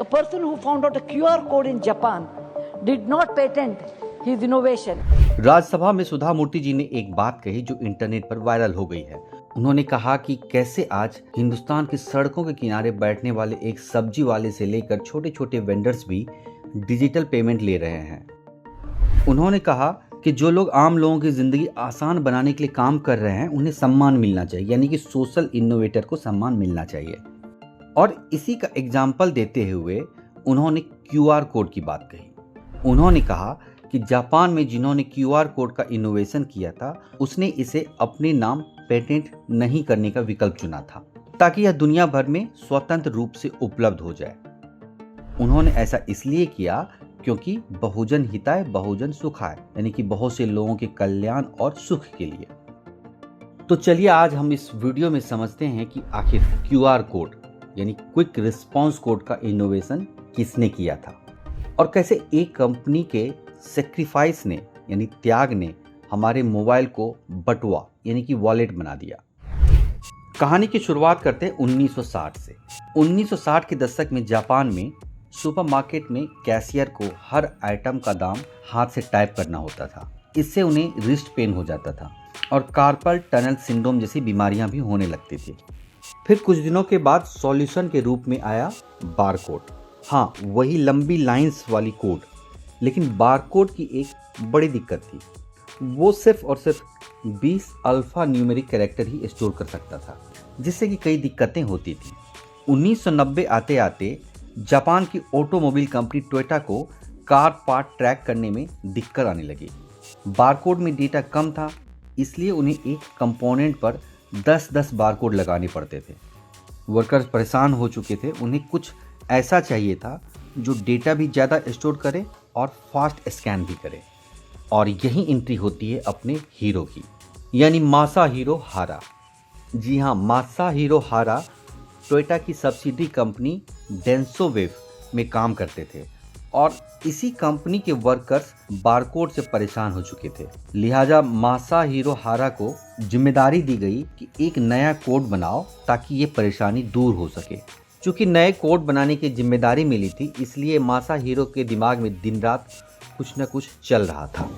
A person who found out a QR code in Japan did not patent his innovation. Rajya Sabha में सुधा मूर्ति जी ने एक बात कही जो इंटरनेट पर वायरल हो गई है। उन्होंने कहा कि कैसे आज हिंदुस्तान की सड़कों के किनारे बैठने वाले एक सब्जी वाले से लेकर छोटे छोटे वेंडर्स भी डिजिटल पेमेंट ले रहे हैं। उन्होंने कहा कि जो लोग आम लोगों की जिंदगी आसान बनाने के लिए काम कर रहे हैं उन्हें सम्मान मिलना चाहिए, यानी कि सोशल इनोवेटर को सम्मान मिलना चाहिए। और इसी का एग्जाम्पल देते हुए उन्होंने क्यूआर कोड की बात कही। उन्होंने कहा कि जापान में जिन्होंने क्यूआर कोड का इनोवेशन किया था उसने इसे अपने नाम पेटेंट नहीं करने का विकल्प चुना था ताकि यह दुनिया भर में स्वतंत्र रूप से उपलब्ध हो जाए। उन्होंने ऐसा इसलिए किया क्योंकि बहुजन हिताय बहुजन सुखाय, यानी कि बहुत से लोगों के कल्याण और सुख के लिए। तो चलिए आज हम इस वीडियो में समझते हैं कि आखिर क्यूआर कोड यानी क्विक रिस्पांस कोड का इनोवेशन किसने किया था और कैसे एक कंपनी के सेक्रीफाइस ने यानी त्याग ने हमारे मोबाइल को बटुआ यानी कि वॉलेट बना दिया। कहानी की शुरुआत करते हैं 1960 से। 1960 के दशक में जापान में सुपरमार्केट में कैशियर को हर आइटम का दाम हाथ से टाइप करना होता था। इससे उन्हें रिस्ट पेन हो जाता था और कार्पल टनल सिंड्रोम जैसी बीमारियां भी होने लगती थी। फिर कुछ दिनों के बाद सॉल्यूशन के रूप में आया बारकोड। हाँ, वही लंबी लाइंस वाली कोड, लेकिन बारकोड की एक बड़ी दिक्कत थी, वो सिर्फ और सिर्फ 20 अल्फा न्यूमेरिक कैरेक्टर ही स्टोर कर सकता था, जिससे कि कई दिक्कतें होती थी। 1990 आते आते जापान की ऑटोमोबाइल कंपनी टोयोटा को कार पार्ट ट्रैक करने में दिक्कत आने लगी। बारकोड में डेटा कम था, इसलिए उन्हें एक कंपोनेंट पर 10-10 बारकोड लगाने पड़ते थे। वर्कर्स परेशान हो चुके थे। उन्हें कुछ ऐसा चाहिए था जो डेटा भी ज़्यादा स्टोर करे और फास्ट स्कैन भी करे। और यही एंट्री होती है अपने हीरो की, यानी मासाहिरो हारा। जी हाँ, मासाहिरो हारा टोयोटा की सब्सिडी कंपनी डेंसो वेव में काम करते थे और इसी कंपनी के वर्कर्स बारकोड से परेशान हो चुके थे। लिहाजा मासाहिरो हारा को जिम्मेदारी दी गई कि एक नया कोड बनाओ ताकि ये परेशानी दूर हो सके। चूंकि नए कोड बनाने की जिम्मेदारी मिली थी, इसलिए मासाहिरो के दिमाग में दिन रात कुछ न कुछ चल रहा था।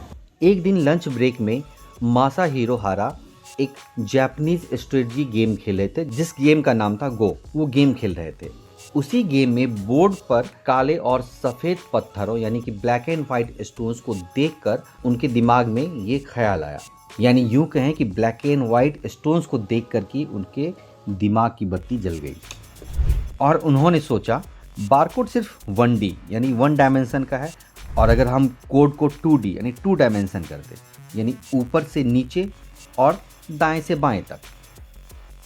एक दिन लंच ब्रेक में मासाहिरो हारा एक जापानीज स्ट्रेटजी गेम खेल रहे थे, जिस गेम का नाम था गो। वो गेम खेल रहे थे। उसी गेम में बोर्ड पर काले और सफ़ेद पत्थरों यानी कि ब्लैक एंड व्हाइट स्टोन्स को देखकर उनके दिमाग में ये ख्याल आया, यानी यूं कहें कि ब्लैक एंड व्हाइट स्टोन्स को देखकर कि उनके दिमाग की बत्ती जल गई और उन्होंने सोचा बारकोड सिर्फ 1D यानी 1 डायमेंशन का है, और अगर हम कोड को 2D यानी 2 डायमेंशन कर दें, यानी ऊपर से नीचे और दाएं से बाएं तक।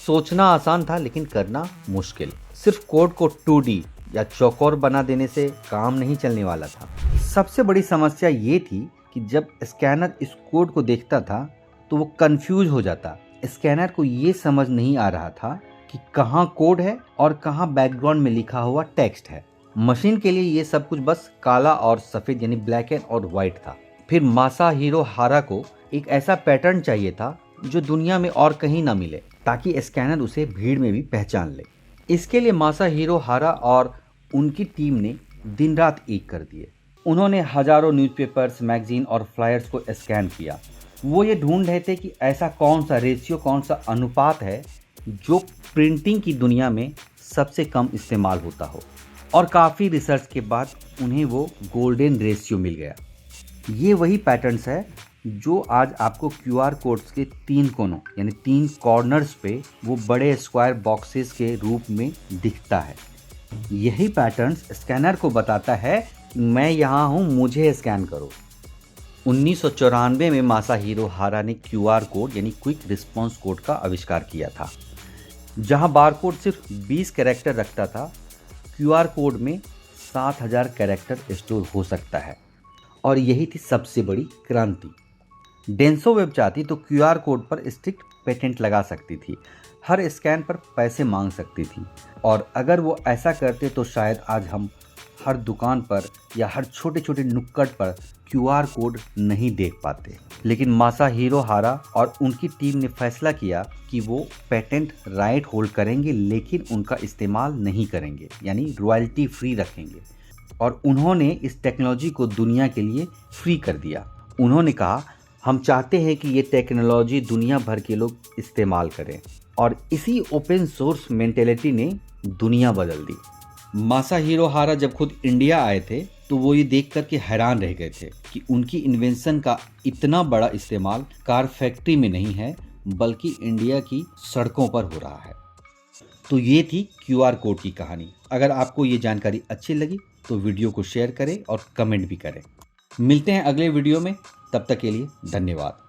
सोचना आसान था लेकिन करना मुश्किल। सिर्फ कोड को 2D या चौकोर बना देने से काम नहीं चलने वाला था। सबसे बड़ी समस्या ये थी कि जब स्कैनर इस कोड को देखता था तो वो कंफ्यूज हो जाता। स्कैनर को ये समझ नहीं आ रहा था कि कहाँ कोड है और कहाँ बैकग्राउंड में लिखा हुआ टेक्स्ट है। मशीन के लिए ये सब कुछ बस काला और सफ़ेद यानी ब्लैक एंड और वाइट था। फिर मासाहिरो हारा को एक ऐसा पैटर्न चाहिए था जो दुनिया में और कहीं ना मिले, ताकि स्कैनर उसे भीड़ में भी पहचान ले। इसके लिए मासाहिरो हारा और उनकी टीम ने दिन रात एक कर दिए। उन्होंने हजारों न्यूज़पेपर्स, मैगजीन और फ्लायर्स को स्कैन किया। वो ये ढूंढ रहे थे कि ऐसा कौन सा रेशियो, कौन सा अनुपात है जो प्रिंटिंग की दुनिया में सबसे कम इस्तेमाल होता हो। और काफ़ी रिसर्च के बाद उन्हें वो गोल्डन रेशियो मिल गया। ये वही पैटर्न्स है जो आज आपको क्यूआर कोड्स के 3 कोनों यानी 3 कॉर्नर्स पे वो बड़े स्क्वायर बॉक्सेस के रूप में दिखता है। यही पैटर्न्स स्कैनर को बताता है मैं यहाँ हूँ, मुझे स्कैन करो। 1994 में मासाहिरो हारा ने क्यूआर कोड यानी क्विक रिस्पांस कोड का आविष्कार किया था। जहाँ बारकोड सिर्फ 20 कैरेक्टर रखता था, क्यूआर कोड में 7000 कैरेक्टर स्टोर हो सकता है। और यही थी सबसे बड़ी क्रांति। डेंसो वेब चाहती तो क्यूआर कोड पर स्ट्रिक्ट पेटेंट लगा सकती थी, हर स्कैन पर पैसे मांग सकती थी, और अगर वो ऐसा करते तो शायद आज हम हर दुकान पर या हर छोटे छोटे नुक्कड़ पर क्यूआर कोड नहीं देख पाते। लेकिन मासाहिरो हारा और उनकी टीम ने फैसला किया कि वो पेटेंट राइट होल्ड करेंगे, लेकिन उनका इस्तेमाल नहीं करेंगे, यानी रॉयल्टी फ्री रखेंगे। और उन्होंने इस टेक्नोलॉजी को दुनिया के लिए फ्री कर दिया। उन्होंने कहा, हम चाहते हैं कि ये टेक्नोलॉजी दुनिया भर के लोग इस्तेमाल करें। और इसी ओपन सोर्स मेंटेलिटी ने दुनिया बदल दी। मासाहिरो हारा जब खुद इंडिया आए थे तो वो ये देख कर के हैरान रह गए थे कि उनकी इन्वेंशन का इतना बड़ा इस्तेमाल कार फैक्ट्री में नहीं है, बल्कि इंडिया की सड़कों पर हो रहा है। तो ये थी क्यूआर कोड की कहानी। अगर आपको ये जानकारी अच्छी लगी तो वीडियो को शेयर करें और कमेंट भी करें। मिलते हैं अगले वीडियो में, तब तक के लिए धन्यवाद।